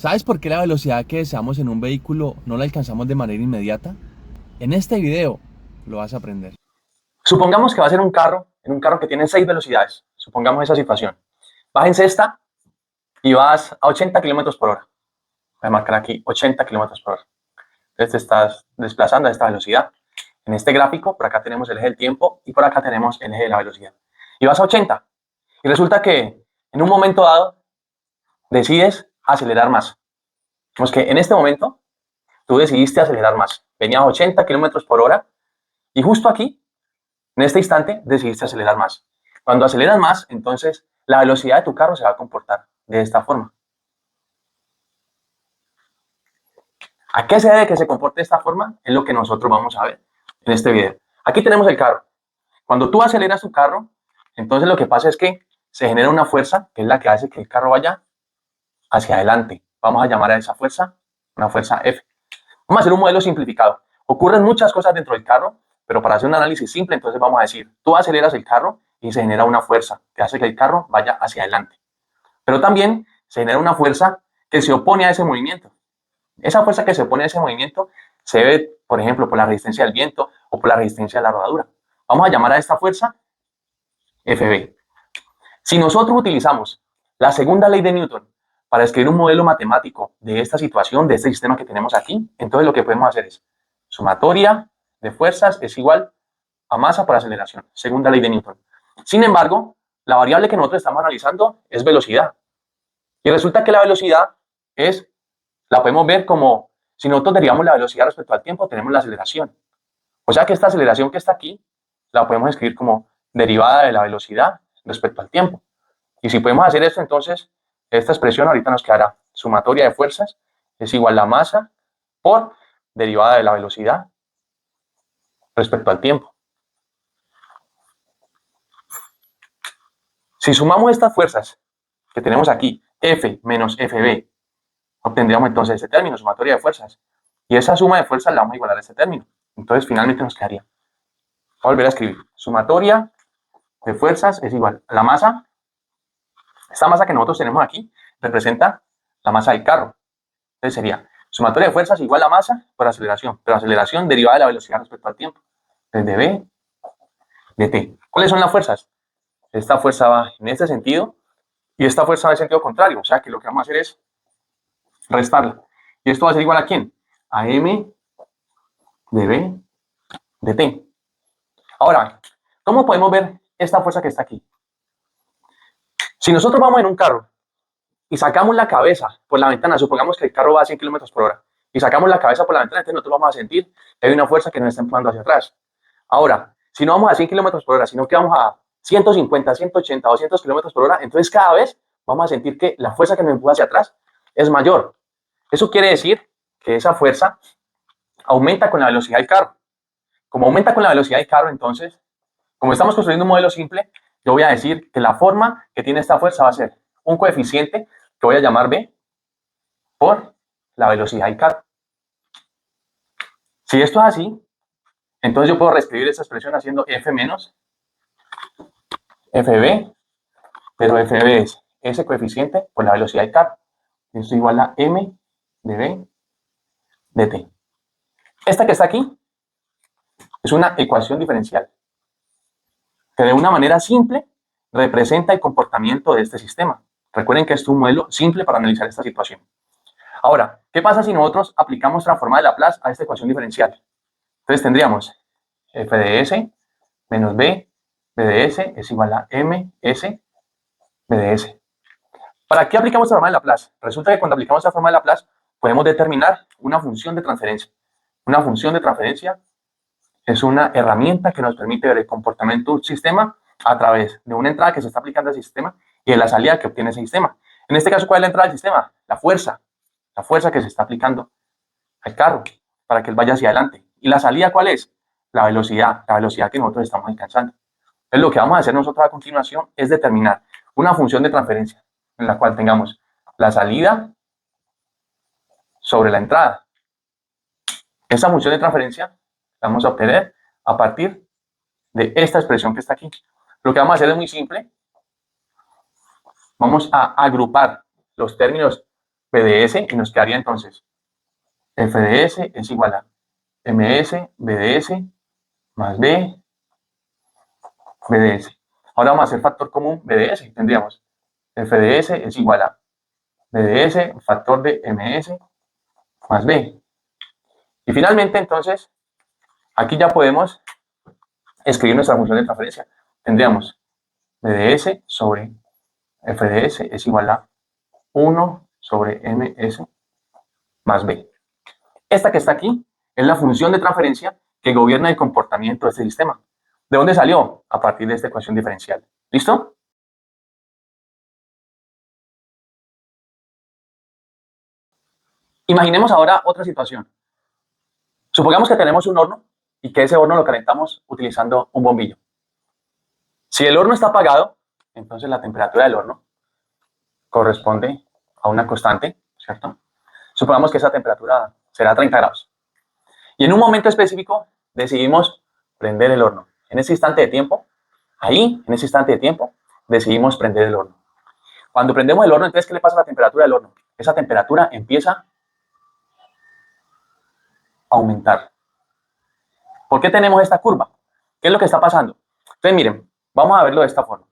¿Sabes por qué la velocidad que deseamos en un vehículo no la alcanzamos de manera inmediata? En este video lo vas a aprender. Supongamos que va a ser un carro, en un carro que tiene 6 velocidades. Supongamos esa situación. Vas en sexta y vas a 80 kilómetros por hora. Voy a marcar aquí 80 kilómetros por hora. Entonces te estás desplazando a esta velocidad. En este gráfico, por acá tenemos el eje del tiempo y por acá tenemos el eje de la velocidad. Y vas a 80. Y resulta que en un momento dado decides acelerar más. Vemos que en este momento tú decidiste acelerar más. Venías a 80 kilómetros por hora y justo aquí, en este instante, decidiste acelerar más. Cuando aceleras más, entonces la velocidad de tu carro se va a comportar de esta forma. ¿A qué se debe que se comporte de esta forma? Es lo que nosotros vamos a ver en este video. Aquí tenemos el carro. Cuando tú aceleras tu carro, entonces lo que pasa es que se genera una fuerza que es la que hace que el carro vaya hacia adelante. Vamos a llamar a esa fuerza una fuerza F. Vamos a hacer un modelo simplificado. Ocurren muchas cosas dentro del carro, pero para hacer un análisis simple, entonces vamos a decir, tú aceleras el carro y se genera una fuerza que hace que el carro vaya hacia adelante. Pero también se genera una fuerza que se opone a ese movimiento. Esa fuerza que se opone a ese movimiento se debe, por ejemplo, por la resistencia del viento o por la resistencia de la rodadura. Vamos a llamar a esta fuerza Fb. Si nosotros utilizamos la segunda ley de Newton para escribir un modelo matemático de esta situación, de este sistema que tenemos aquí, entonces lo que podemos hacer es sumatoria de fuerzas es igual a masa por aceleración, segunda ley de Newton. Sin embargo, la variable que nosotros estamos analizando es velocidad. Y resulta que la velocidad la podemos ver como, si nosotros derivamos la velocidad respecto al tiempo, tenemos la aceleración. O sea que esta aceleración que está aquí, la podemos escribir como derivada de la velocidad respecto al tiempo. Y si podemos hacer esto, entonces esta expresión ahorita nos quedará sumatoria de fuerzas es igual a la masa por derivada de la velocidad respecto al tiempo. Si sumamos estas fuerzas que tenemos aquí, F menos FB, obtendríamos entonces este término, sumatoria de fuerzas. Y esa suma de fuerzas la vamos a igualar a este término. Entonces finalmente nos quedaría. Voy a volver a escribir. Sumatoria de fuerzas es igual a la masa. Esta masa que nosotros tenemos aquí representa la masa del carro. Entonces sería sumatoria de fuerzas igual a masa por aceleración, pero aceleración derivada de la velocidad respecto al tiempo. Entonces de B de T. ¿Cuáles son las fuerzas? Esta fuerza va en este sentido y esta fuerza va en sentido contrario. O sea que lo que vamos a hacer es restarla. ¿Y esto va a ser igual a quién? A M de B de T. Ahora, ¿cómo podemos ver esta fuerza que está aquí? Si nosotros vamos en un carro y sacamos la cabeza por la ventana, supongamos que el carro va a 100 kilómetros por hora, y sacamos la cabeza por la ventana, entonces nosotros vamos a sentir que hay una fuerza que nos está empujando hacia atrás. Ahora, si no vamos a 100 kilómetros por hora, sino que vamos a 150, 180, 200 kilómetros por hora, entonces cada vez vamos a sentir que la fuerza que nos empuja hacia atrás es mayor. Eso quiere decir que esa fuerza aumenta con la velocidad del carro. Como aumenta con la velocidad del carro, entonces, como estamos construyendo un modelo simple, yo voy a decir que la forma que tiene esta fuerza va a ser un coeficiente que voy a llamar B por la velocidad del carro. Si esto es así, entonces yo puedo reescribir esta expresión haciendo F menos FB, pero FB es ese coeficiente por la velocidad del carro. Esto es igual a M de B de T. Esta que está aquí es una ecuación diferencial que de una manera simple representa el comportamiento de este sistema. Recuerden que esto es un modelo simple para analizar esta situación. Ahora, ¿qué pasa si nosotros aplicamos transformada de Laplace a esta ecuación diferencial? Entonces tendríamos f de s menos b de s es igual a ms b de s. ¿Para qué aplicamos transformada de Laplace? Resulta que cuando aplicamos transformada de Laplace podemos determinar una función de transferencia. Una función de transferencia es una herramienta que nos permite ver el comportamiento de un sistema a través de una entrada que se está aplicando al sistema y de la salida que obtiene ese sistema. En este caso, ¿cuál es la entrada del sistema? La fuerza que se está aplicando al carro para que él vaya hacia adelante. ¿Y la salida cuál es? La velocidad que nosotros estamos alcanzando. Entonces, lo que vamos a hacer nosotros a continuación es determinar una función de transferencia en la cual tengamos la salida sobre la entrada. Esa función de transferencia la vamos a obtener a partir de esta expresión que está aquí. Lo que vamos a hacer es muy simple. Vamos a agrupar los términos B de S, y nos quedaría entonces F de S es igual a MS, B de S, más B de S. Ahora vamos a hacer factor común B de S. Tendríamos F de S es igual a B de S, factor de MS, más B. Y finalmente, entonces, aquí ya podemos escribir nuestra función de transferencia. Tendríamos B de S sobre F de S es igual a 1 sobre MS más B. Esta que está aquí es la función de transferencia que gobierna el comportamiento de este sistema. ¿De dónde salió? A partir de esta ecuación diferencial. ¿Listo? Imaginemos ahora otra situación. Supongamos que tenemos un horno y que ese horno lo calentamos utilizando un bombillo. Si el horno está apagado, entonces la temperatura del horno corresponde a una constante, ¿cierto? Supongamos que esa temperatura será 30 grados. Y en un momento específico decidimos prender el horno. En ese instante de tiempo, ahí, en ese instante de tiempo, decidimos prender el horno. Cuando prendemos el horno, entonces, ¿qué le pasa a la temperatura del horno? Esa temperatura empieza a aumentar. ¿Por qué tenemos esta curva? ¿Qué es lo que está pasando? Entonces, miren, vamos a verlo de esta forma.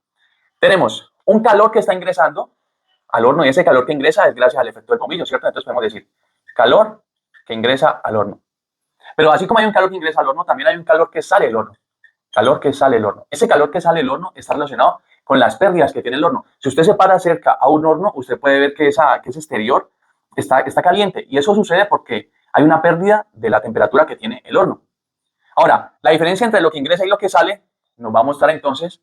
Tenemos un calor que está ingresando al horno y ese calor que ingresa es gracias al efecto del bombillo, ¿cierto? Entonces podemos decir calor que ingresa al horno. Pero así como hay un calor que ingresa al horno, también hay un calor que sale del horno. Calor que sale del horno. Ese calor que sale del horno está relacionado con las pérdidas que tiene el horno. Si usted se para cerca a un horno, usted puede ver que ese exterior está caliente. Y eso sucede porque hay una pérdida de la temperatura que tiene el horno. Ahora, la diferencia entre lo que ingresa y lo que sale nos va a mostrar entonces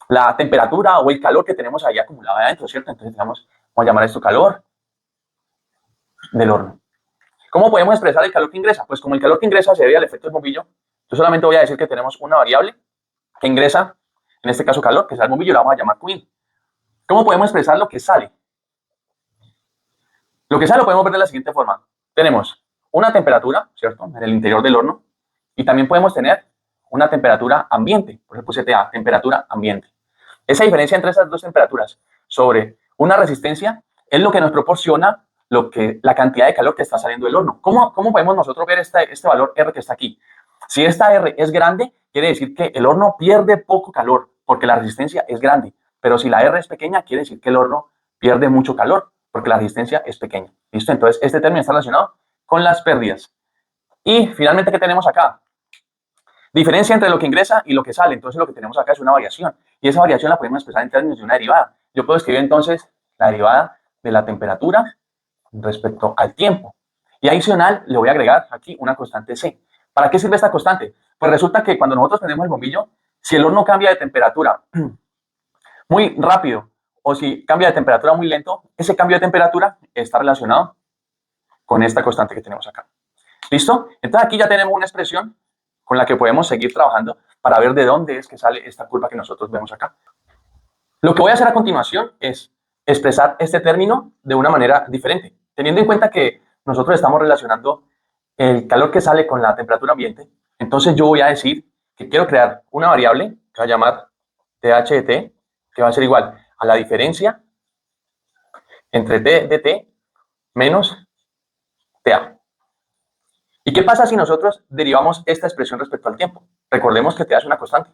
la temperatura o el calor que tenemos ahí acumulado adentro, ¿cierto? Entonces, digamos, vamos a llamar esto calor del horno. ¿Cómo podemos expresar el calor que ingresa? Pues como el calor que ingresa se debe al efecto del bombillo, yo solamente voy a decir que tenemos una variable que ingresa, en este caso calor, que es el bombillo, la vamos a llamar Q. ¿Cómo podemos expresar lo que sale? Lo que sale lo podemos ver de la siguiente forma. Tenemos una temperatura, ¿cierto? En el interior del horno, y también podemos tener una temperatura ambiente, por ejemplo, TA, temperatura ambiente. Esa diferencia entre esas dos temperaturas sobre una resistencia es lo que nos proporciona la cantidad de calor que está saliendo del horno. ¿Cómo podemos nosotros ver este valor R que está aquí? Si esta R es grande, quiere decir que el horno pierde poco calor, porque la resistencia es grande. Pero si la R es pequeña, quiere decir que el horno pierde mucho calor, porque la resistencia es pequeña. ¿Listo? Entonces, este término está relacionado con las pérdidas. Y finalmente, ¿qué tenemos acá? Diferencia entre lo que ingresa y lo que sale. Entonces, lo que tenemos acá es una variación. Y esa variación la podemos expresar en términos de una derivada. Yo puedo escribir entonces la derivada de la temperatura respecto al tiempo. Y adicional, le voy a agregar aquí una constante C. ¿Para qué sirve esta constante? Pues resulta que cuando nosotros prendemos el bombillo, si el horno cambia de temperatura muy rápido o si cambia de temperatura muy lento, ese cambio de temperatura está relacionado con esta constante que tenemos acá. ¿Listo? Entonces aquí ya tenemos una expresión con la que podemos seguir trabajando para ver de dónde es que sale esta curva que nosotros vemos acá. Lo que voy a hacer a continuación es expresar este término de una manera diferente, teniendo en cuenta que nosotros estamos relacionando el calor que sale con la temperatura ambiente. Entonces yo voy a decir que quiero crear una variable que va a llamar TH de T, que va a ser igual a la diferencia entre T de T menos TA. ¿Y qué pasa si nosotros derivamos esta expresión respecto al tiempo? Recordemos que TA es una constante.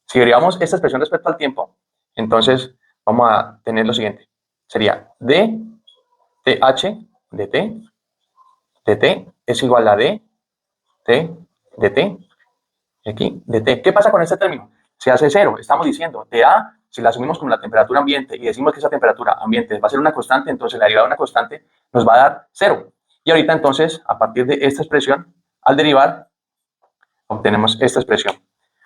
Si derivamos esta expresión respecto al tiempo, entonces vamos a tener lo siguiente. Sería d TH de T de T es igual a d T de T aquí de T. ¿Qué pasa con este término? Se hace cero. Estamos diciendo TA, si la asumimos como la temperatura ambiente y decimos que esa temperatura ambiente va a ser una constante, entonces la derivada de una constante nos va a dar cero. Y ahorita entonces, a partir de esta expresión, al derivar, obtenemos esta expresión.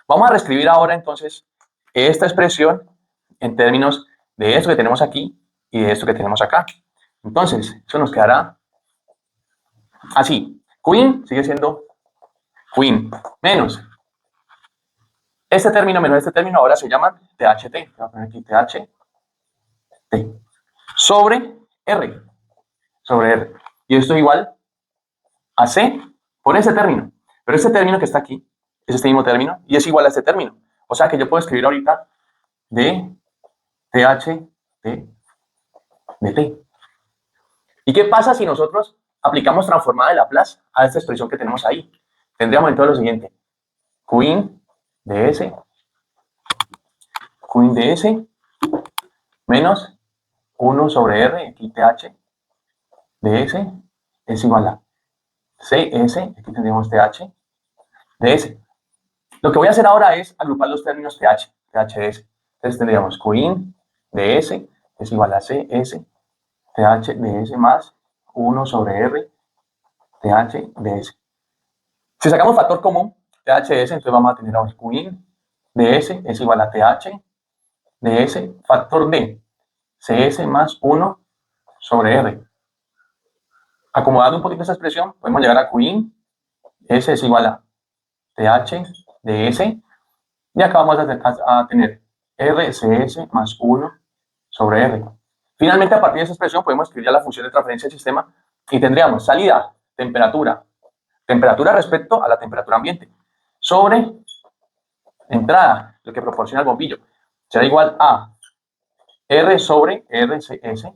Vamos a reescribir ahora entonces esta expresión en términos de esto que tenemos aquí y de esto que tenemos acá. Entonces, eso nos quedará así. Q sigue siendo Q menos este término menos este término ahora se llama THT. Voy a poner aquí THT sobre R. Sobre R. Y esto es igual a C por ese término. Pero este término que está aquí es este mismo término y es igual a este término. O sea que yo puedo escribir ahorita de TH de T. ¿Y qué pasa si nosotros aplicamos transformada de Laplace a esta expresión que tenemos ahí? Tendríamos entonces lo siguiente. Qin de S menos 1 sobre R, aquí TH de S es igual a CS, aquí tendríamos TH de S. Lo que voy a hacer ahora es agrupar los términos TH de S. Entonces tendríamos Qin de S es igual a CS, TH de S más 1 sobre R, TH de S. Si sacamos factor común, TH de S, entonces vamos a tener ahora Qin de S es igual a TH de S, factor de CS más 1 sobre R. Acomodando un poquito esa expresión, podemos llegar a Qin, S es igual a TH de S, y acá vamos a tener RCS más 1 sobre R. Finalmente, a partir de esa expresión, podemos escribir ya la función de transferencia del sistema y tendríamos salida, temperatura respecto a la temperatura ambiente, sobre entrada, lo que proporciona el bombillo, será igual a R sobre RCS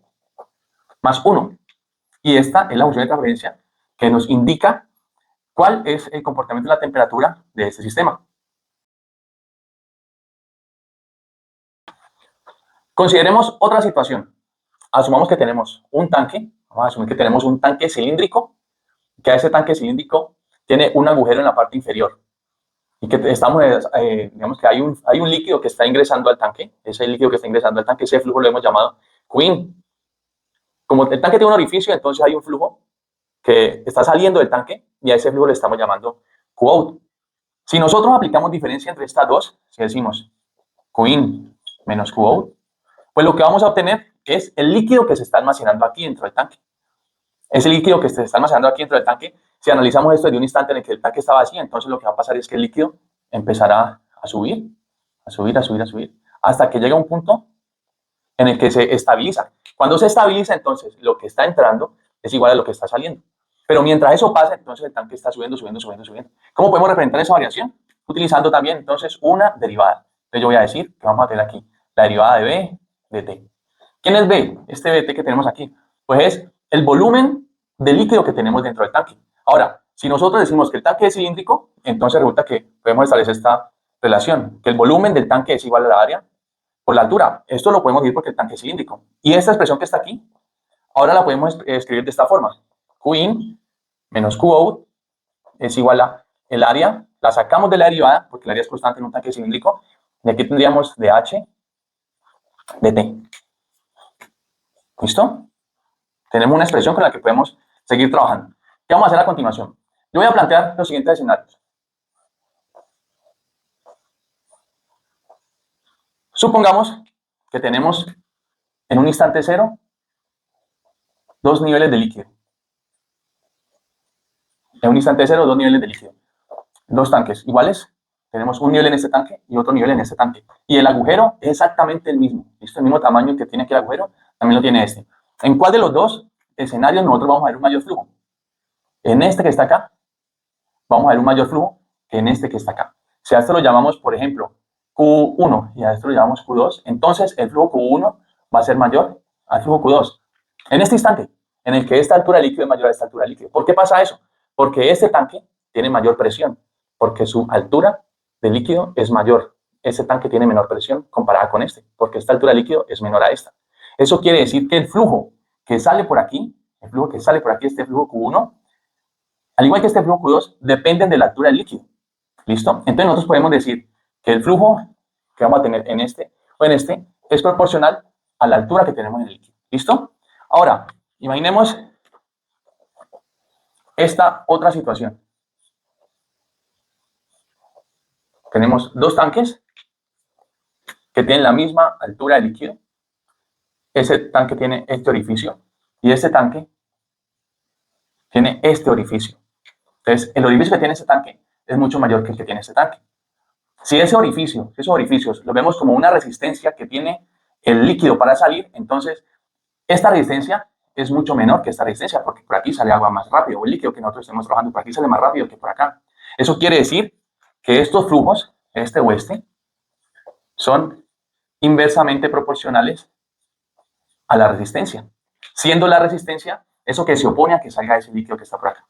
más 1. Y esta es la función de transferencia que nos indica cuál es el comportamiento de la temperatura de este sistema. Consideremos otra situación. Asumamos que tenemos un tanque, vamos a asumir que tenemos un tanque cilíndrico, que a ese tanque cilíndrico tiene un agujero en la parte inferior y que estamos, digamos que hay un líquido que está ingresando al tanque, ese líquido que está ingresando al tanque, ese flujo lo hemos llamado Qin. Como el tanque tiene un orificio, entonces hay un flujo que está saliendo del tanque y a ese flujo le estamos llamando Qout. Si nosotros aplicamos diferencia entre estas dos, si decimos Qin menos Qout, pues lo que vamos a obtener es el líquido que se está almacenando aquí dentro del tanque. Ese líquido que se está almacenando aquí dentro del tanque, si analizamos esto desde un instante en el que el tanque está vacío, entonces lo que va a pasar es que el líquido empezará a subir, hasta que llega un punto en el que se estabiliza. Cuando se estabiliza, entonces lo que está entrando es igual a lo que está saliendo. Pero mientras eso pasa, entonces el tanque está subiendo. ¿Cómo podemos representar esa variación? Utilizando también, entonces, una derivada. Entonces yo voy a decir que vamos a tener aquí la derivada de B de T. ¿Quién es B? Este BT que tenemos aquí. Pues es el volumen de líquido que tenemos dentro del tanque. Ahora, si nosotros decimos que el tanque es cilíndrico, entonces resulta que podemos establecer esta relación, que el volumen del tanque es igual a la área por la altura. Esto lo podemos decir porque el tanque es cilíndrico. Y esta expresión que está aquí, ahora la podemos escribir de esta forma. Qin menos Qout es igual a el área, la sacamos de la derivada, porque el área es constante en un tanque cilíndrico, y aquí tendríamos dH de T. ¿Listo? Tenemos una expresión con la que podemos seguir trabajando. ¿Qué vamos a hacer a continuación? Yo voy a plantear los siguientes escenarios. Supongamos que tenemos en un instante cero dos niveles de líquido. En un instante cero, dos niveles de líquido. Dos tanques iguales. Tenemos un nivel en este tanque y otro nivel en este tanque. Y el agujero es exactamente el mismo. ¿Listo? El mismo tamaño que tiene aquí el agujero, también lo tiene este. ¿En cuál de los dos escenarios nosotros vamos a ver un mayor flujo? En este que está acá, vamos a ver un mayor flujo que en este que está acá. Si a esto lo llamamos, por ejemplo, Q1 y a esto lo llamamos Q2, entonces el flujo Q1 va a ser mayor al flujo Q2. En este instante, en el que esta altura de líquido es mayor a esta altura de líquido. ¿Por qué pasa eso? Porque este tanque tiene mayor presión, porque su altura de líquido es mayor. Este tanque tiene menor presión comparada con este, porque esta altura de líquido es menor a esta. Eso quiere decir que el flujo que sale por aquí, este flujo Q1, al igual que este flujo Q2, dependen de la altura del líquido. ¿Listo? Entonces nosotros podemos decir que el flujo que vamos a tener en este o en este es proporcional a la altura que tenemos en el líquido. ¿Listo? Ahora, imaginemos esta otra situación. Tenemos dos tanques que tienen la misma altura de líquido. Ese tanque tiene este orificio y este tanque tiene este orificio. Entonces, el orificio que tiene ese tanque es mucho mayor que el que tiene este tanque. Si esos orificios los vemos como una resistencia que tiene el líquido para salir, entonces esta resistencia es mucho menor que esta resistencia, porque por aquí sale agua más rápido, o el líquido que nosotros estemos trabajando por aquí sale más rápido que por acá. Eso quiere decir que estos flujos, este o este, son inversamente proporcionales a la resistencia, siendo la resistencia eso que se opone a que salga ese líquido que está por acá.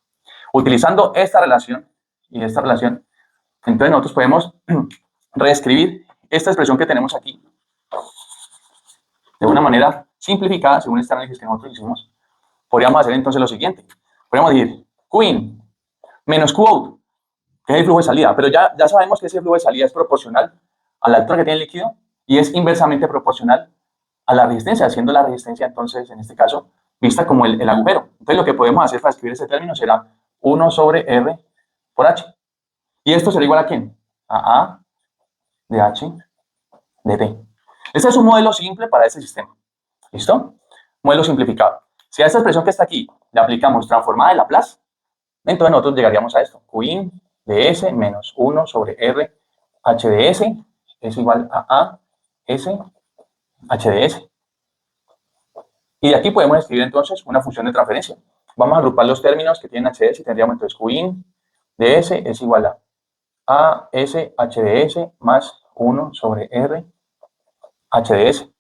Utilizando esta relación y esta relación, entonces nosotros podemos reescribir esta expresión que tenemos aquí de una manera simplificada, según este análisis que nosotros hicimos. Podríamos hacer entonces lo siguiente. Podríamos decir Qin menos Qout, que es el flujo de salida, pero ya sabemos que ese flujo de salida es proporcional a la altura que tiene el líquido y es inversamente proporcional a la resistencia, haciendo la resistencia entonces, en este caso, vista como el agujero. Entonces lo que podemos hacer para escribir este término será 1 sobre R por H. ¿Y esto será igual a quién? A de H de T. Este es un modelo simple para este sistema. ¿Listo? Modelo simplificado. Si a esta expresión que está aquí le aplicamos transformada de Laplace, entonces nosotros llegaríamos a esto. Qin de S menos 1 sobre R H de S es igual a S H de S. Y de aquí podemos escribir entonces una función de transferencia. Vamos a agrupar los términos que tienen H de S y tendríamos entonces Qin de S es igual a S H de S más 1 sobre R H de S.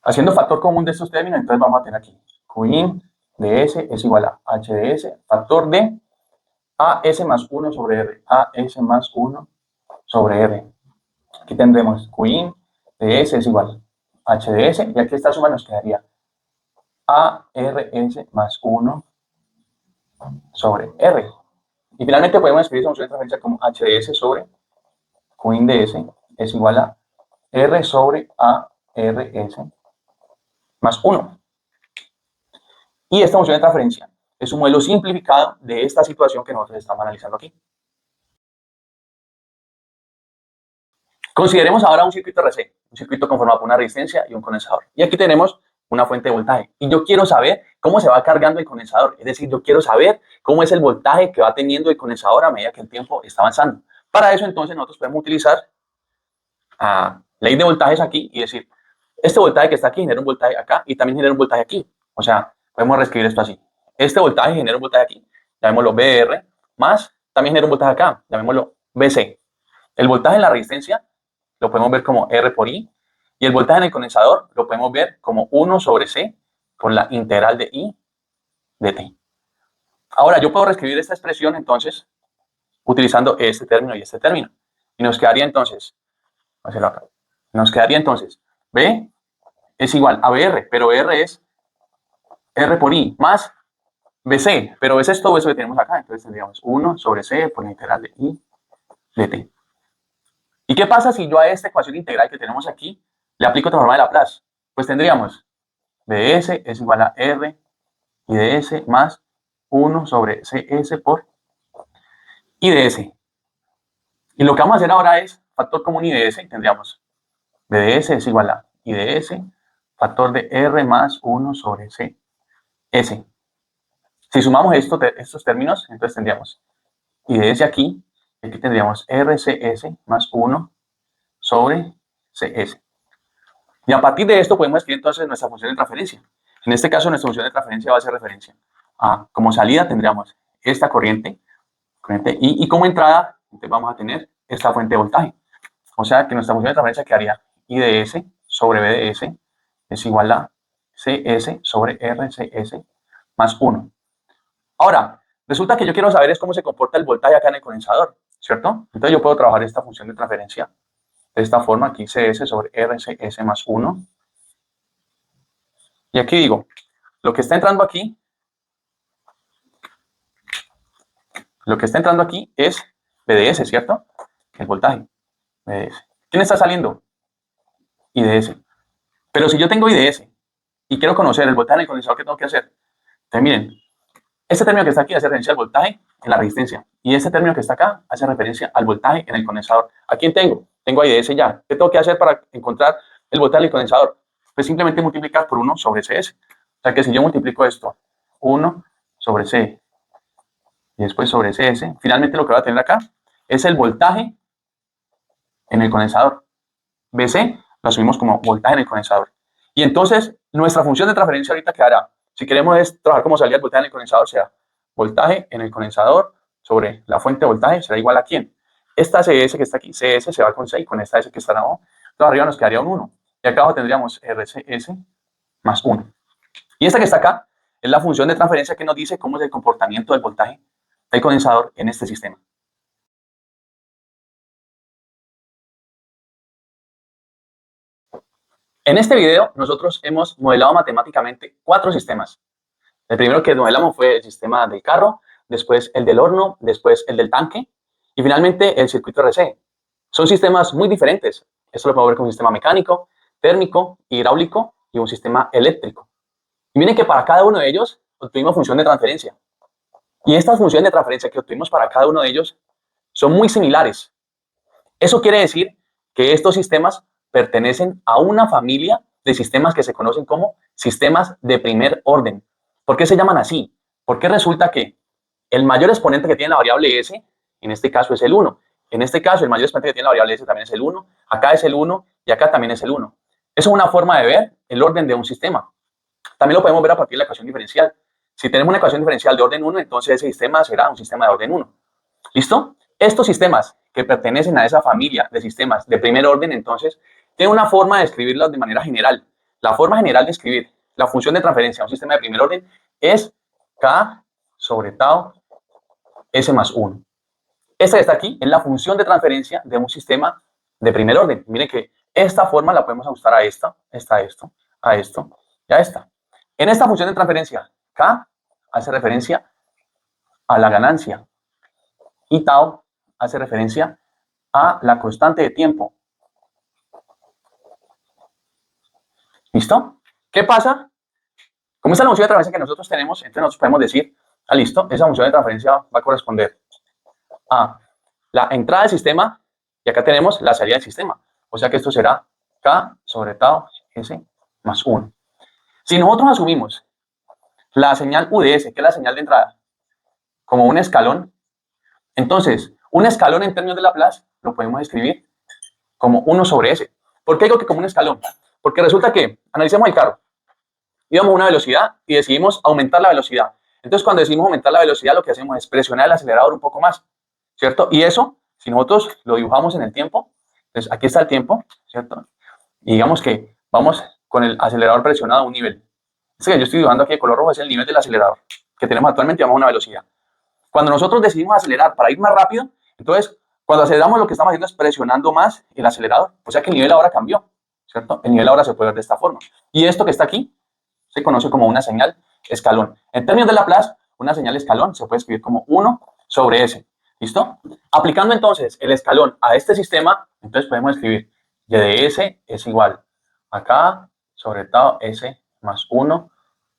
Haciendo factor común de estos términos, entonces vamos a tener aquí Qin de S es igual a H de S, factor de AS más 1 sobre R, AS más 1 sobre R. Aquí tendremos Qin de S es igual a H de S, y aquí esta suma nos quedaría ARS más 1 sobre R. Y finalmente podemos escribir esa función de transferencia como H de S sobre Qin de S es igual a R sobre ARS más 1. Y esta función de transferencia es un modelo simplificado de esta situación que nosotros estamos analizando aquí. Consideremos ahora un circuito RC, un circuito conformado por una resistencia y un condensador. Y aquí tenemos una fuente de voltaje. Y yo quiero saber cómo se va cargando el condensador. Es decir, yo quiero saber cómo es el voltaje que va teniendo el condensador a medida que el tiempo está avanzando. Para eso, entonces, nosotros podemos utilizar la ley de voltajes aquí y decir, este voltaje que está aquí genera un voltaje acá y también genera un voltaje aquí. O sea, podemos reescribir esto así. Este voltaje genera un voltaje aquí, llamémoslo BR, más también genera un voltaje acá, llamémoslo BC. El voltaje en la resistencia lo podemos ver como R por I, y el voltaje en el condensador lo podemos ver como 1 sobre C por la integral de I de T. Ahora, yo puedo reescribir esta expresión, entonces, utilizando este término y este término. Y nos quedaría entonces, vamos a hacerlo acá, nos quedaría entonces, B es igual a BR, pero R es R por I, más BC, pero ese es todo eso que tenemos acá, entonces tendríamos 1 sobre C por la integral de I de T. ¿Y qué pasa si yo a esta ecuación integral que tenemos aquí le aplico transformada de Laplace? Pues tendríamos ds es igual a R y ds más 1 sobre cs por I ds. Y lo que vamos a hacer ahora es factor común I ds, tendríamos ds es igual a I ds, factor de R más 1 sobre cs. Si sumamos estos términos, entonces tendríamos I ds aquí, y aquí tendríamos RCS más 1 sobre CS. Y a partir de esto podemos escribir entonces nuestra función de transferencia. En este caso, nuestra función de transferencia va a hacer referencia a, como salida tendríamos esta corriente I, y como entrada entonces vamos a tener esta fuente de voltaje. O sea que nuestra función de transferencia quedaría I de S sobre B de S es igual a CS sobre RCS más 1. Ahora, resulta que yo quiero saber es cómo se comporta el voltaje acá en el condensador, ¿cierto? Entonces yo puedo trabajar esta función de transferencia de esta forma, aquí CS sobre RCS más 1. Y aquí digo, lo que está entrando aquí es BDS, ¿cierto? El voltaje, BDS. ¿Quién está saliendo? IDS. Pero si yo tengo IDS y quiero conocer el voltaje en el condensador, ¿qué tengo que hacer? Entonces miren, este término que está aquí hace referencia al voltaje en la resistencia. Y este término que está acá hace referencia al voltaje en el condensador. ¿A quién tengo? Tengo a IDS ya. ¿Qué tengo que hacer para encontrar el voltaje del condensador? Pues simplemente multiplicar por 1 sobre CS. O sea que si yo multiplico esto, 1 sobre C y después sobre CS, finalmente lo que voy a tener acá es el voltaje en el condensador. BC lo asumimos como voltaje en el condensador. Y entonces nuestra función de transferencia ahorita quedará, si queremos trabajar como salida el voltaje en el condensador, será voltaje en el condensador sobre la fuente de voltaje será igual a ¿quién? Esta CS que está aquí, CS se va con C y con esta S que está abajo, entonces arriba nos quedaría un 1. Y acá abajo tendríamos RCS más 1. Y esta que está acá es la función de transferencia que nos dice cómo es el comportamiento del voltaje del condensador en este sistema. En este video nosotros hemos modelado matemáticamente 4 sistemas. El primero que modelamos fue el sistema del carro, después el del horno, después el del tanque y finalmente el circuito RC. Son sistemas muy diferentes. Esto lo podemos ver como un sistema mecánico, térmico, hidráulico y un sistema eléctrico. Y miren que para cada uno de ellos obtuvimos función de transferencia. Y estas funciones de transferencia que obtuvimos para cada uno de ellos son muy similares. Eso quiere decir que estos sistemas pertenecen a una familia de sistemas que se conocen como sistemas de primer orden. ¿Por qué se llaman así? Porque resulta que el mayor exponente que tiene la variable s, en este caso es el 1. En este caso, el mayor exponente que tiene la variable s también es el 1. Acá es el 1 y acá también es el 1. Eso es una forma de ver el orden de un sistema. También lo podemos ver a partir de la ecuación diferencial. Si tenemos una ecuación diferencial de orden 1, entonces ese sistema será un sistema de orden 1. ¿Listo? Estos sistemas que pertenecen a esa familia de sistemas de primer orden, entonces, tienen una forma de escribirlos de manera general. La forma general de escribir la función de transferencia a un sistema de primer orden es K sobre tau S más 1. Esta que está aquí es la función de transferencia de un sistema de primer orden. Miren que esta forma la podemos ajustar a esta, a esto y a esta. En esta función de transferencia, K hace referencia a la ganancia y tau hace referencia a la constante de tiempo. ¿Listo? ¿Qué pasa? Como esta es la función de transferencia que nosotros tenemos, entonces nosotros podemos decir, listo, esa función de transferencia va a corresponder a la entrada del sistema y acá tenemos la salida del sistema. O sea que esto será K sobre tau S más 1. Si nosotros asumimos la señal UDS, que es la señal de entrada, como un escalón, entonces un escalón en términos de Laplace lo podemos escribir como 1 sobre S. ¿Por qué digo que como un escalón? Porque resulta que, analicemos el carro, íbamos a una velocidad y decidimos aumentar la velocidad. Entonces, cuando decidimos aumentar la velocidad, lo que hacemos es presionar el acelerador un poco más, ¿cierto? Y eso, si nosotros lo dibujamos en el tiempo, entonces aquí está el tiempo, ¿cierto? Y digamos que vamos con el acelerador presionado a un nivel. Este que yo estoy dibujando aquí de color rojo es el nivel del acelerador que tenemos actualmente, vamos a una velocidad. Cuando nosotros decidimos acelerar para ir más rápido, entonces, cuando aceleramos lo que estamos haciendo es presionando más el acelerador. O sea que el nivel ahora cambió, ¿cierto? El nivel ahora se puede ver de esta forma. Y esto que está aquí se conoce como una señal escalón. En términos de Laplace, una señal escalón se puede escribir como 1 sobre S. ¿Listo? Aplicando entonces el escalón a este sistema, entonces podemos escribir y de S es igual a K sobre tau S más 1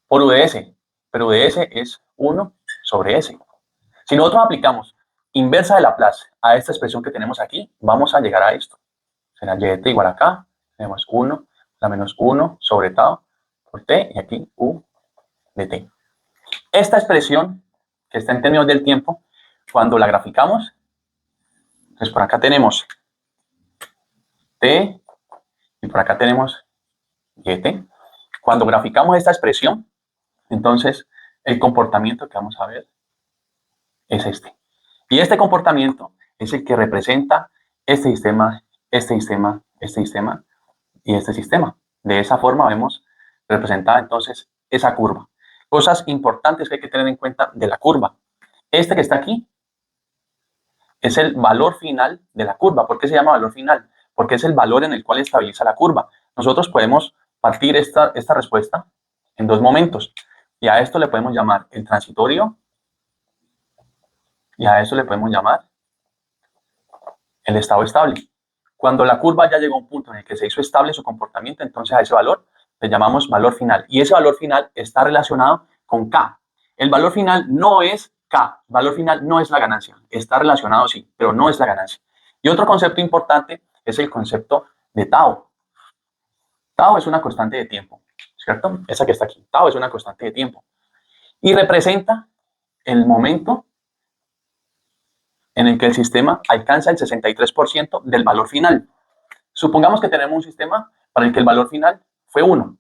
por UDS. Pero UDS es 1 sobre S. Si nosotros aplicamos inversa de Laplace a esta expresión que tenemos aquí, vamos a llegar a esto. Será y de t igual a K, tenemos 1, la menos 1 sobre tau por t y aquí u de t. Esta expresión que está en términos del tiempo, cuando la graficamos, entonces por acá tenemos t y por acá tenemos y. Cuando graficamos esta expresión, entonces el comportamiento que vamos a ver es este. Y este comportamiento es el que representa este sistema, este sistema, este sistema y este sistema. De esa forma vemos representada entonces esa curva. Cosas importantes que hay que tener en cuenta de la curva. Este que está aquí es el valor final de la curva. ¿Por qué se llama valor final? Porque es el valor en el cual estabiliza la curva. Nosotros podemos partir esta respuesta en dos momentos. Y a esto le podemos llamar el transitorio y a eso le podemos llamar el estado estable. Cuando la curva ya llegó a un punto en el que se hizo estable su comportamiento, entonces a ese valor le llamamos valor final. Y ese valor final está relacionado con K. El valor final no es K. El valor final no es la ganancia. Está relacionado, sí, pero no es la ganancia. Y otro concepto importante es el concepto de tau. Tau es una constante de tiempo, ¿cierto? Esa que está aquí. Tau es una constante de tiempo. Y representa el momento en el que el sistema alcanza el 63% del valor final. Supongamos que tenemos un sistema para el que el valor final fue 1.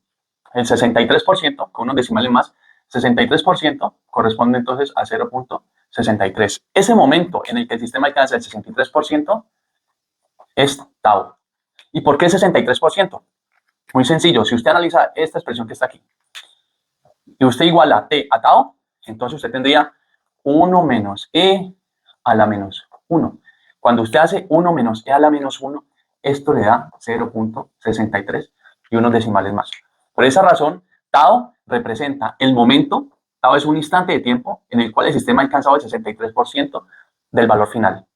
El 63%, con unos decimales más, 63% corresponde entonces a 0.63. Ese momento en el que el sistema alcanza el 63% es tau. ¿Y por qué 63%? Muy sencillo, si usted analiza esta expresión que está aquí, y usted iguala t a tau, entonces usted tendría 1 menos e a la menos 1. Cuando usted hace 1 menos e a la menos 1, esto le da 0.63 y unos decimales más. Por esa razón, tau representa el momento, tau es un instante de tiempo en el cual el sistema ha alcanzado el 63% del valor final.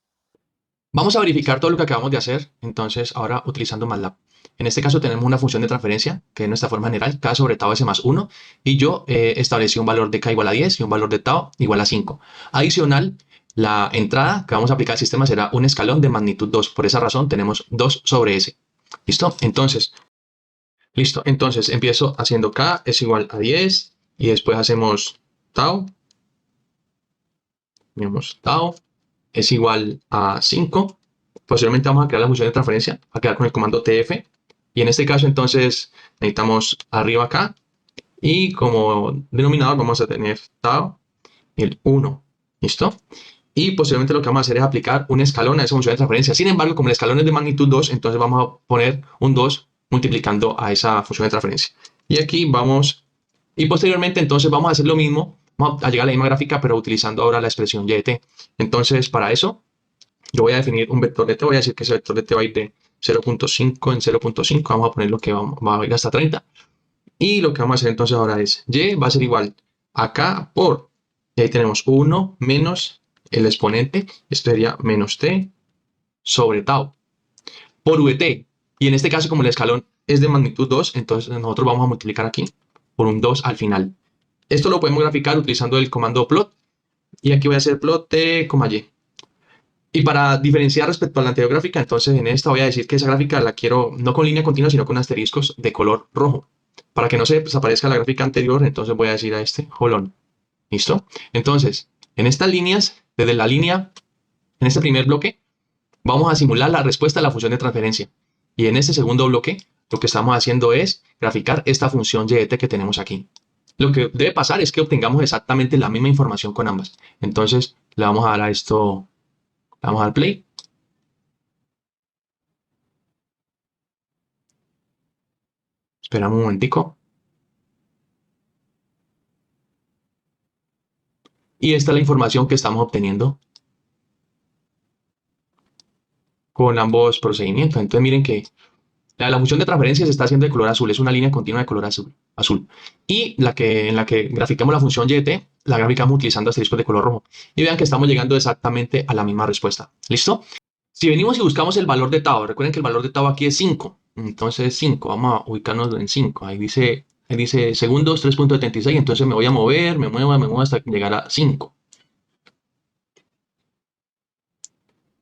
Vamos a verificar todo lo que acabamos de hacer, entonces ahora utilizando MATLAB. En este caso tenemos una función de transferencia, que es nuestra forma general, k sobre tau s más 1, y yo establecí un valor de k igual a 10 y un valor de tau igual a 5. Adicional, la entrada que vamos a aplicar al sistema será un escalón de magnitud 2. Por esa razón tenemos 2 sobre s. ¿Listo? Entonces, empiezo haciendo k es igual a 10 y después hacemos tau. Tenemos tau es igual a 5. Posteriormente vamos a crear la función de transferencia, a quedar con el comando tf. Y en este caso entonces necesitamos arriba acá. Y como denominador vamos a tener tau, el 1. ¿Listo? Y posteriormente lo que vamos a hacer es aplicar un escalón a esa función de transferencia. Sin embargo, como el escalón es de magnitud 2, entonces vamos a poner un 2 multiplicando a esa función de transferencia. Y aquí vamos, y posteriormente entonces vamos a hacer lo mismo. Vamos a llegar a la misma gráfica, pero utilizando ahora la expresión y de t. Entonces, para eso, yo voy a definir un vector de t. Voy a decir que ese vector de t va a ir de 0.5 en 0.5. Vamos a poner lo que va a ir hasta 30. Y lo que vamos a hacer entonces ahora es y va a ser igual a k por, y ahí tenemos 1 menos el exponente, esto sería menos t sobre tau, por vt. Y en este caso, como el escalón es de magnitud 2, entonces nosotros vamos a multiplicar aquí por un 2 al final. Esto lo podemos graficar utilizando el comando plot. Y aquí voy a hacer plot t, y. Y para diferenciar respecto a la anterior gráfica, entonces en esta voy a decir que esa gráfica la quiero no con línea continua, sino con asteriscos de color rojo. Para que no se desaparezca la gráfica anterior, entonces voy a decir a este hold. ¿Listo? Entonces, en estas líneas, desde la línea, en este primer bloque, vamos a simular la respuesta a la función de transferencia. Y en este segundo bloque, lo que estamos haciendo es graficar esta función y de t que tenemos aquí. Lo que debe pasar es que obtengamos exactamente la misma información con ambas. Entonces, le vamos a dar a esto, le vamos a dar play. Esperamos un momentico. Y esta es la información que estamos obteniendo con ambos procedimientos. Entonces miren que la función de transferencia se está haciendo de color azul, es una línea continua de color azul. Y en la que graficamos la función y de t, la graficamos utilizando asteriscos de color rojo. Y vean que estamos llegando exactamente a la misma respuesta. ¿Listo? Si venimos y buscamos el valor de tau, recuerden que el valor de tau aquí es 5. Entonces 5, vamos a ubicarnos en 5. Ahí dice segundos 3.76, entonces me voy a mover, me muevo hasta llegar a 5.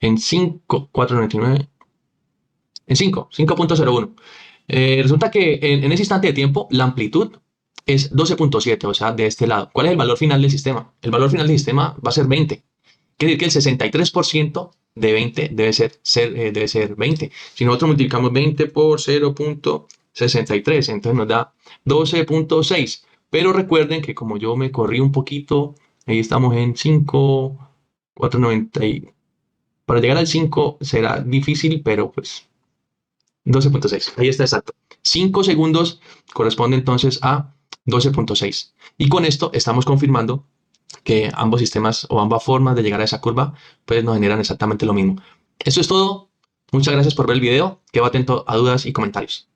En 5, 4.99. En 5, 5.01. Resulta que en ese instante de tiempo la amplitud es 12.7, o sea, de este lado. ¿Cuál es el valor final del sistema? El valor final del sistema va a ser 20. Quiere decir que el 63% de 20 debe ser 20. Si nosotros multiplicamos 20 por 0.63, entonces nos da 12.6. Pero recuerden que como yo me corrí un poquito, ahí estamos en 5, 4.90. Para llegar al 5 será difícil, pero pues 12.6. Ahí está exacto. 5 segundos corresponde entonces a 12.6. Y con esto estamos confirmando que ambos sistemas o ambas formas de llegar a esa curva pues nos generan exactamente lo mismo. Eso es todo. Muchas gracias por ver el video. Quedo atento a dudas y comentarios.